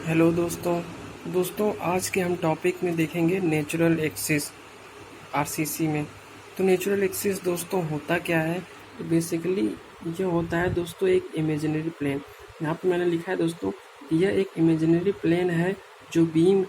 Hello दोस्तों आज के हम टॉपिक में देखेंगे नेचुरल एक्सिस आरसीसी में। तो नेचुरल एक्सिस दोस्तों होता क्या है? तो बेसिकली ये होता है दोस्तों एक इमेजिनरी प्लेन। यहाँ पे मैंने लिखा है दोस्तों, यह एक इमेजिनरी प्लेन है जो बीम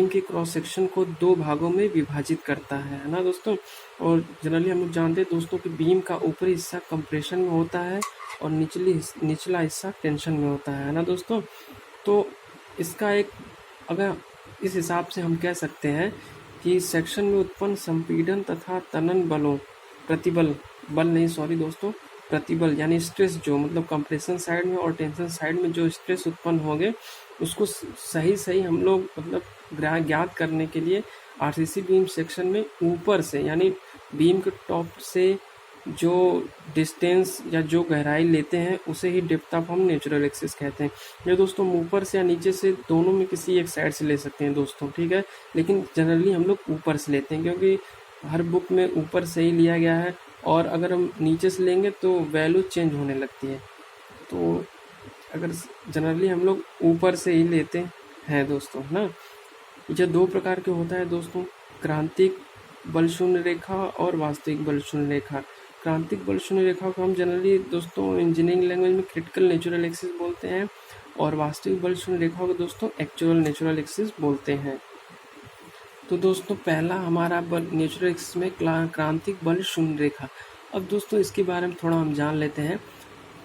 के क्रॉस सेक्शन को दो भागों में विभाजित करता है ना दोस्तों। और जनरली हम लोग जानते हैं दोस्तों कि बीम का ऊपरी हिस्सा कंप्रेशन में होता है और निचला हिस्सा टेंशन में होता है ना दोस्तों। तो इसका एक अगर इस हिसाब से हम कह सकते हैं कि सेक्शन में उत्पन्न संपीड़न तथा तनन बलों प्रतिबल यानी स्ट्रेस जो मतलब कंप्रेशन साइड में और टेंशन साइड में जो स्ट्रेस उत्पन्न होंगे उसको सही हम लोग मतलब ज्ञात करने के लिए आरसीसी बीम सेक्शन में ऊपर से यानी बीम के टॉप से जो डिस्टेंस या जो गहराई लेते हैं उसे ही डेप्थ ऑफ हम नेचुरल एक्सिस कहते हैं। ये दोस्तों ऊपर से या नीचे से दोनों में किसी एक साइड से ले सकते हैं दोस्तों, ठीक है। लेकिन जनरली हम लोग ऊपर से लेते हैं क्योंकि हर बुक में ऊपर से ही लिया गया है, और अगर हम नीचे से लेंगे तो वैल्यू चेंज होने लगती है। तो अगर जनरली हम लोग ऊपर से ही लेते हैं दोस्तों ना। यह दो प्रकार के होता है दोस्तों, क्रांतिक बल शून्य रेखा और वास्तविक बल शून्य रेखा। क्रांतिक बल शून्य रेखा को हम जनरली दोस्तों इंजीनियरिंग लैंग्वेज में क्रिटिकल नेचुरल एक्सिस बोलते हैं, और वास्तविक बल शून्य रेखा को दोस्तों एक्चुअल नेचुरल एक्सिस बोलते हैं। तो दोस्तों पहला हमारा बल नेचुरल एक्सिस में क्रांतिक बल शून्य रेखा। अब दोस्तों इसके बारे में थोड़ा हम जान लेते हैं।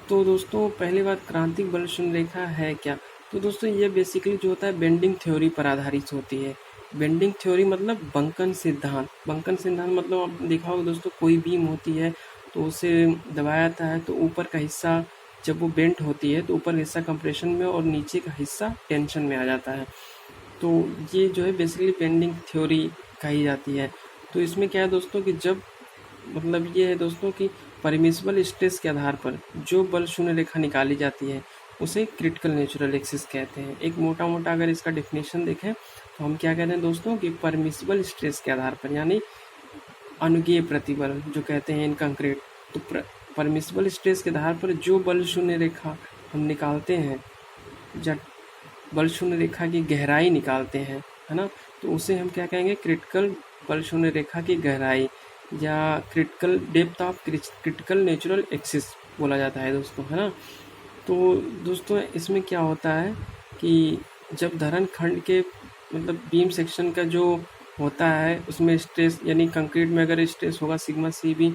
तो दोस्तों पहली बात, क्रांतिक बल शून्य रेखा है क्या? तो दोस्तों ये बेसिकली जो होता है बेंडिंग थ्योरी पर आधारित होती है। बेंडिंग थ्योरी मतलब बंकन सिद्धांत मतलब आपने देखा होगा दोस्तों, कोई बीम होती है तो उसे दबाया जाता है तो ऊपर का हिस्सा जब वो बेंट होती है तो ऊपर का हिस्सा कंप्रेशन में और नीचे का हिस्सा टेंशन में आ जाता है। तो ये जो है बेसिकली बेंडिंग थ्योरी कही जाती है। तो इसमें क्या है दोस्तों कि जब मतलब ये है दोस्तों कि परमिसिबल स्ट्रेस के आधार पर जो बल शून्य रेखा निकाली जाती है उसे क्रिटिकल नेचुरल एक्सिस कहते हैं। एक मोटा अगर इसका डेफिनेशन देखें तो हम क्या कहते हैं दोस्तों कि परमिसिबल स्ट्रेस के आधार पर यानी अनुज्ञेय प्रतिबल जो कहते हैं इन कंक्रीट, तो परमिसिबल स्ट्रेस के आधार पर जो बल शून्य रेखा हम निकालते हैं, जब बल शून्य रेखा की गहराई निकालते हैं है ना, तो उसे हम क्या कहेंगे, क्रिटिकल बल शून्य रेखा की गहराई या critical depth of critical natural axis बोला जाता है दोस्तों, है ना। तो दोस्तों इसमें क्या होता है कि जब धरन खंड के मतलब बीम सेक्शन का जो होता है उसमें स्ट्रेस यानी कंक्रीट में अगर स्ट्रेस होगा सिग्मा सी बी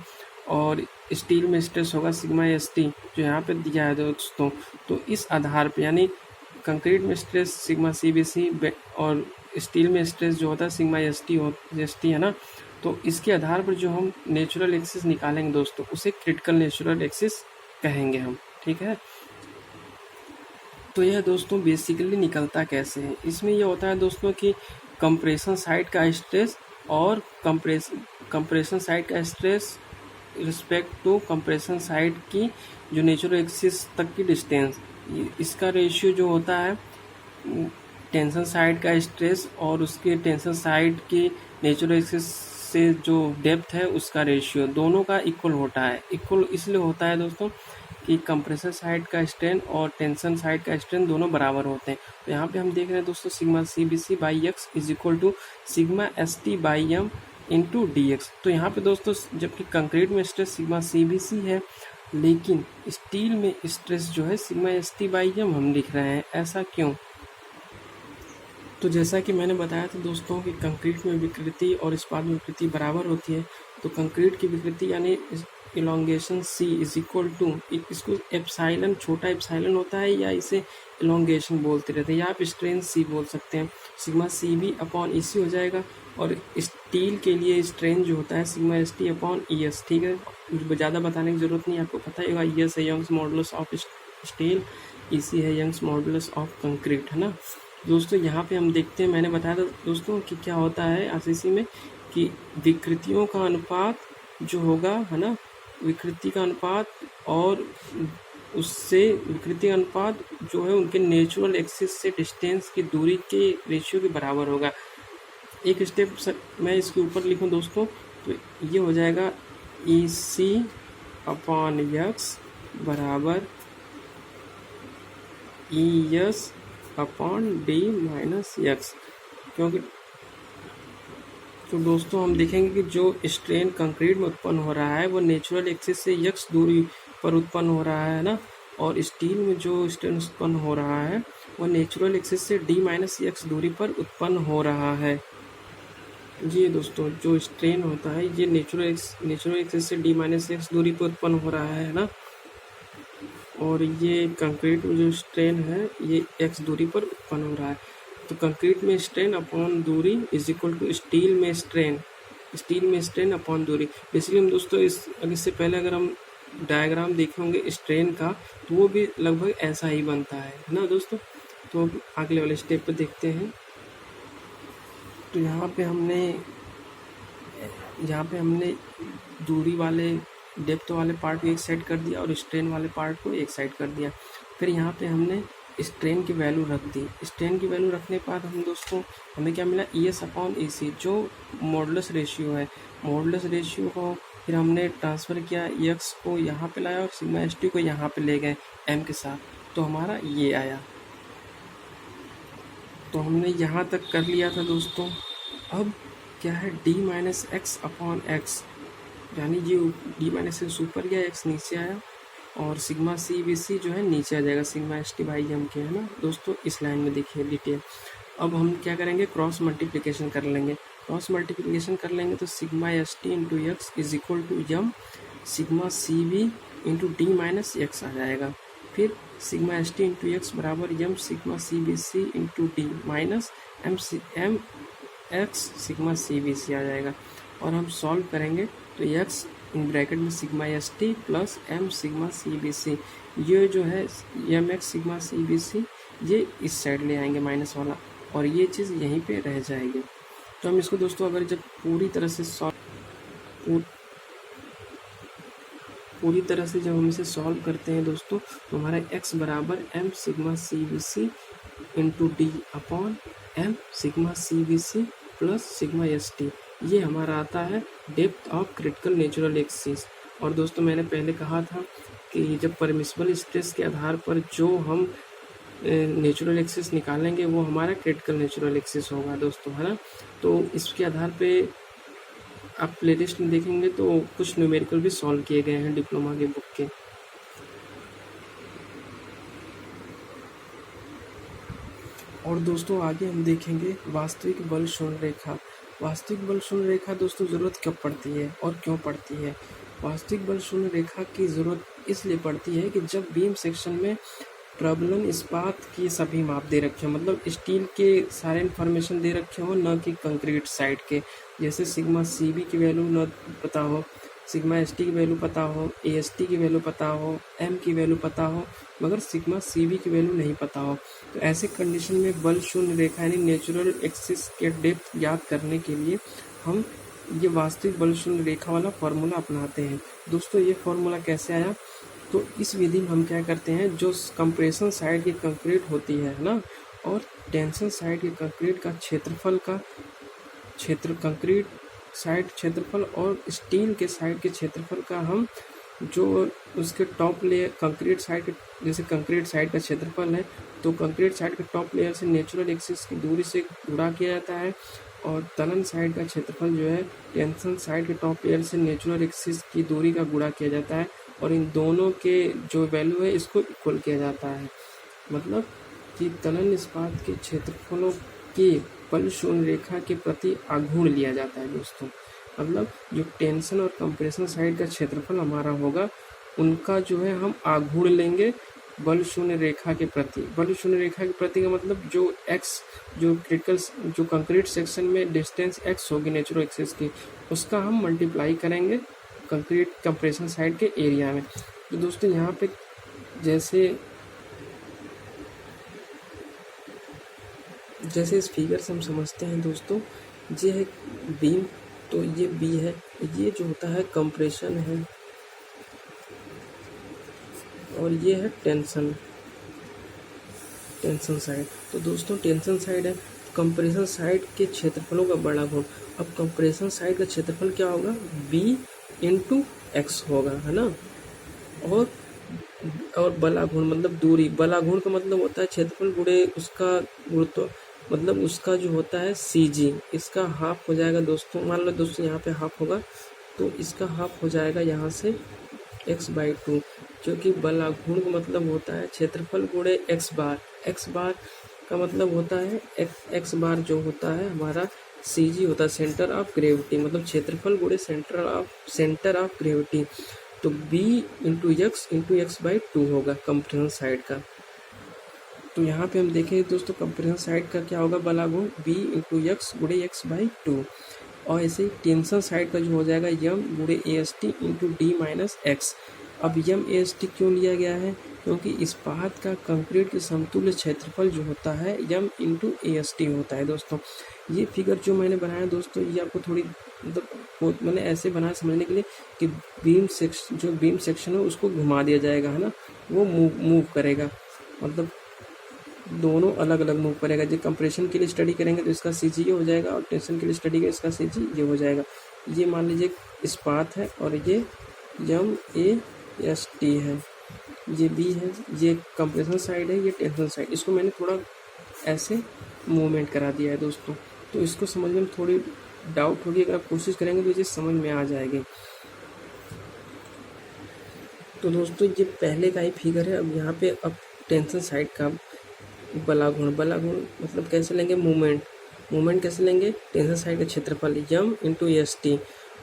और स्टील में स्ट्रेस होगा सिग्मा एस टी जो यहाँ पे दिया है दोस्तों, तो इस आधार पे यानी कंक्रीट में stress sigma C B C और स्टील में स्ट्रेस जो होता है सिग्मा एस टी है ना, तो इसके आधार पर जो हम नेचुरल एक्सिस निकालेंगे दोस्तों उसे क्रिटिकल नेचुरल एक्सिस कहेंगे हम, ठीक है। तो यह दोस्तों बेसिकली निकलता कैसे है, इसमें यह होता है दोस्तों कि कंप्रेशन साइड का स्ट्रेस और कंप्रेशन साइड का stress respect to compression side की जो नेचुरल एक्सिस तक की डिस्टेंस, इसका रेशियो जो होता है टेंशन साइड का स्ट्रेस और उसके टेंशन साइड की नेचुरल एक्सिस से जो डेप्थ है उसका रेशियो दोनों का इक्वल होता है। इक्वल इसलिए होता है दोस्तों कि कंप्रेसर साइड का स्ट्रेन और टेंशन साइड का स्ट्रेन दोनों बराबर होते हैं। तो यहाँ पे हम देख रहे हैं दोस्तों sigma C B C by X is equal to sigma S T by M into D X. तो यहाँ पे दोस्तों जबकि कंक्रीट में stress sigma C B C है लेकिन स्टील में स्ट्रेस जो है sigma S T by M हम लिख रहे हैं, ऐसा क्यों? तो जैसा कि मैंने बताया था दोस्तों कि कंक्रीट में विकृति और इस्पात में विकृति बराबर होती है। तो कंक्रीट की विकृति यानी elongation C is equal to, इसको एप्साइलन छोटा एप्साइलन होता है या इसे इलोंगेशन बोलते रहते हैं या आप स्ट्रेन सी बोल सकते हैं, सिग्मा सी बी अपॉन ई सी हो जाएगा। और स्टील के लिए स्ट्रेन जो होता है sigma S T upon E S, ठीक है। ज़्यादा बताने की ज़रूरत नहीं, आपको पता ही होगा। ई एस है यंग्स मॉडुलस ऑफ स्टील, ई सी है यंग्स मॉडुलस ऑफ कंक्रीट, है ना दोस्तों। यहाँ पे हम देखते हैं, मैंने बताया था दोस्तों कि क्या होता है आरसीसी में कि विकृतियों का अनुपात जो होगा, है ना, विकृति का अनुपात और उससे विकृति अनुपात जो है उनके नेचुरल एक्सिस से डिस्टेंस की दूरी के रेशियो के बराबर होगा। एक स्टेप मैं इसके ऊपर लिखूं दोस्तों तो ये हो जाएगा ई सी अपॉन एक्स बराबर E S upon D minus x, क्योंकि तो दोस्तों हम देखेंगे कि जो स्ट्रेन कंक्रीट में उत्पन्न हो रहा है वो नेचुरल एक्सिस से यक्स दूरी पर उत्पन्न हो रहा है ना, और स्टील में जो स्ट्रेन उत्पन्न हो रहा है वो नेचुरल एक्सिस से डी माइनस एक्स दूरी पर उत्पन्न हो रहा है। ये दोस्तों जो स्ट्रेन होता है ये नेचुरल एक्सिस से डी माइनस एक्स दूरी पर उत्पन्न हो रहा है ना, और ये कंक्रीट में जो स्ट्रेन है ये एक्स दूरी पर उत्पन्न हो रहा है। तो कंक्रीट में स्ट्रेन अपॉन दूरी इज इक्वल टू स्टील में स्ट्रेन अपॉन दूरी। बेसिकली हम दोस्तों इससे पहले अगर हम डायग्राम देखे होंगे स्ट्रेन का तो वो भी लगभग ऐसा ही बनता है ना दोस्तों। तो अब अगले वाले स्टेप पे देखते हैं। तो यहाँ पे हमने दूरी वाले डेप्थ वाले पार्ट को एक साइड कर दिया और स्ट्रेन वाले पार्ट को एक साइड कर दिया। फिर यहाँ पे हमने स्ट्रेन की वैल्यू रख दी। स्ट्रेन की वैल्यू रखने के बाद हम दोस्तों हमें क्या मिला, ई एस अपॉन ए सी जो मॉडुलस रेशियो है। मॉडुलस रेशियो को फिर हमने ट्रांसफ़र किया, एक्स को यहाँ पे लाया और सिग्मा एस टी को यहाँ पे ले गए एम के साथ, तो हमारा ये आया। तो हमने यहाँ तक कर लिया था दोस्तों। अब क्या है, D minus x upon x, यानी ये डी माइनस एक्स ऊपर गया, एक्स नीचे आया, और सिग्मा सी बी सी जो है नीचे आ जाएगा, sigma S T by M के, है ना दोस्तों। इस लाइन में देखिए डिटेल। अब हम क्या करेंगे, क्रॉस मल्टीप्लिकेशन कर लेंगे। क्रॉस मल्टीप्लिकेशन कर लेंगे तो sigma S T into X is equal to M sigma C B into D minus X आ जाएगा। फिर sigma S T into X बराबर M sigma C B C into D minus M X sigma C B C आ जाएगा। और हम solve करेंगे तो एक्स इन ब्रैकेट में sigma S T plus M sigma C B C, ये जो है M X sigma C B C ये इस साइड ले आएंगे माइनस वाला, और ये चीज़ यहीं पे रह जाएगी। तो हम इसको दोस्तों अगर जब पूरी तरह से जब हम इसे सॉल्व करते हैं दोस्तों तो हमारा x बराबर M sigma C B C into D upon M sigma C B C plus sigma S T, ये हमारा आता है depth of critical natural axis. और दोस्तों मैंने पहले कहा था कि जब परमिसिबल स्ट्रेस के आधार पर जो हम नेचुरल एक्सिस निकालेंगे वो हमारा क्रिटिकल नेचुरल एक्सिस होगा दोस्तों, है ना। तो इसके आधार पे आप प्लेलिस्ट में देखेंगे तो कुछ न्यूमेरिकल भी सॉल्व किए गए हैं डिप्लोमा के बुक के। और दोस्तों आगे हम देखेंगे वास्तविक बल शून्य रेखा। वास्तविक बल शून्य रेखा दोस्तों ज़रूरत कब पड़ती है और क्यों पड़ती है। वास्तविक बल शून्य रेखा की ज़रूरत इसलिए पड़ती है कि जब बीम सेक्शन में प्रबलन इस्पात की सभी माप दे रखे हो, मतलब स्टील के सारे इन्फॉर्मेशन दे रखे हो, न कि कंक्रीट साइड के। जैसे सिग्मा सी बी की वैल्यू न पता हो, सिग्मा एस टी की वैल्यू पता हो, ए एस टी की वैल्यू पता हो, एम की वैल्यू पता हो, मगर सिग्मा सी बी की वैल्यू नहीं पता हो। तो ऐसे कंडीशन में बल शून्य रेखा यानी नेचुरल एक्सिस के डेप्थ ज्ञात करने के लिए हम ये वास्तविक बल शून्य रेखा वाला फॉर्मूला अपनाते हैं। दोस्तों ये फॉर्मूला कैसे आया, तो इस विधि में हम क्या करते हैं, जो कंप्रेशन साइड की कंक्रीट होती है ना, और टेंशन साइड के कंक्रीट का कंक्रीट साइड क्षेत्रफल और स्टील के साइड के क्षेत्रफल का हम जो उसके टॉप लेयर कंक्रीट साइड के, जैसे कंक्रीट साइड का क्षेत्रफल है तो कंक्रीट साइड के टॉप लेयर से नेचुरल एक्सिस की दूरी से गुणा किया जाता है, और तनन साइड का क्षेत्रफल जो है टेंशन साइड के टॉप लेयर से नेचुरल एक्सिस की दूरी का गुणा किया जाता है, और इन दोनों के जो वैल्यू है इसको इक्वल किया जाता है। मतलब कि तनन इस्पात के क्षेत्रफलों के बल शून्य रेखा के प्रति आघूर्ण लिया जाता है दोस्तों। मतलब जो टेंशन और कंप्रेशन साइड का क्षेत्रफल हमारा होगा उनका जो है हम आघूर्ण लेंगे बल शून्य रेखा के प्रति। बल शून्य रेखा के प्रति का मतलब जो एक्स, जो क्रिटिकल जो कंक्रीट सेक्शन में डिस्टेंस एक्स होगी नेचुरल एक्सिस की, उसका हम मल्टीप्लाई करेंगे कंक्रीट कंप्रेशन साइड के एरिया में। तो दोस्तों यहाँ पे जैसे इस फिगर से हम समझते हैं दोस्तों, ये है बीम, तो ये बी है, ये जो होता है कंप्रेशन है, और ये है टेंशन साइड। तो दोस्तों टेंशन साइड है, कंप्रेशन साइड के क्षेत्रफलों का बड़ा गुण। अब कंप्रेशन साइड का क्षेत्रफल क्या होगा, बी इंटू एक्स होगा, है ना। और बलाघूर्ण मतलब दूरी, बलाघूर्ण का मतलब होता है क्षेत्रफल गुणे उसका गुरुत्व, मतलब उसका जो होता है CG, इसका हाफ हो जाएगा दोस्तों। मान लो दोस्तों यहाँ पे हाफ होगा, तो इसका हाफ हो जाएगा यहाँ से x/2, जो कि बलाघूर्ण का मतलब होता है क्षेत्रफल गुणे x बार। x बार का मतलब होता है x बार जो होता है हमारा CG होता है सेंटर ऑफ ग्रेविटी, मतलब क्षेत्रफल गुणे सेंटर ऑफ ग्रेविटी। तो b इंटू x/2 होगा कंप्रेशन साइड का। तो यहाँ पे हम देखें दोस्तों कंप्रेशन साइड का क्या होगा, बलाघूर्ण b इंटू x गुणे x/2। और ऐसे ही टेंशन साइड का जो हो जाएगा यम गुणे AST इंटू D-x। अब यम AST क्यों लिया गया है, क्योंकि इस्पात का कंक्रीट के समतुल्य क्षेत्रफल जो होता है यम इंटू AST होता है दोस्तों। ये फिगर जो मैंने बनाया दोस्तों, ये आपको थोड़ी मतलब मैंने ऐसे बनाया समझने के लिए कि बीम सेक्शन है उसको घुमा दिया जाएगा, है ना, वो मूव करेगा, मतलब दोनों अलग अलग मूव करेगा। जो कंप्रेशन के लिए स्टडी करेंगे तो इसका CG ये हो जाएगा, और टेंशन के लिए स्टडी करेंगे इसका CG ये हो जाएगा। ये मान लीजिए इस्पात है और ये MAST है, ये B है, ये कंप्रेशन साइड है, ये टेंशन साइड। इसको मैंने थोड़ा ऐसे मूवमेंट करा दिया है दोस्तों, तो इसको समझने में थोड़ी डाउट होगी, अगर आप कोशिश करेंगे तो ये चीज़ समझ में आ जाएगी। तो दोस्तों ये पहले का ही फिगर है। अब यहाँ पे अब टेंशन साइड का बलाघूर्ण मतलब कैसे लेंगे, मूवमेंट कैसे लेंगे, टेंशन साइड का क्षेत्रफल यम इंटू AST।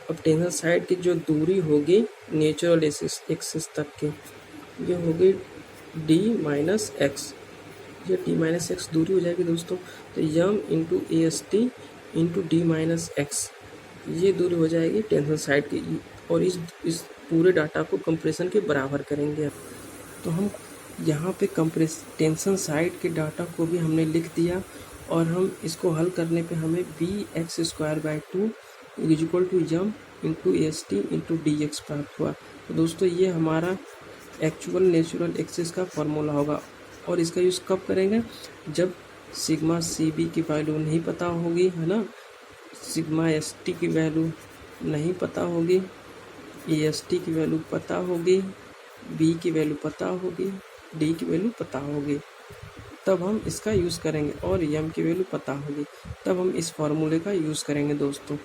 अब टेंशन साइड की जो दूरी होगी नेचुरल एक्सिस तक की, ये होगी D-x, ये D-x दूरी हो जाएगी दोस्तों। तो यम इंटू AST इंटू D-x, ये दूरी हो जाएगी टेंशन साइड की। और इस पूरे डाटा को कंप्रेशन के बराबर करेंगे। तो हम यहाँ पे टेंशन साइड के डाटा को भी हमने लिख दिया, और हम इसको हल करने पे हमें bx²/2 is equal to M into AST into DX प्राप्त हुआ। तो दोस्तों ये हमारा एक्चुअल नेचुरल एक्सिस का फॉर्मूला होगा, और इसका यूज़ कब करेंगे, जब सिग्मा CB की वैल्यू नहीं पता होगी, है ना, सिग्मा ST की वैल्यू नहीं पता होगी, AST की वैल्यू पता होगी, B की वैल्यू पता होगी, D की वैल्यू पता होगी, तब हम इसका यूज़ करेंगे, और यम की वैल्यू पता होगी, तब हम इस फॉर्मूले का यूज़ करेंगे दोस्तों।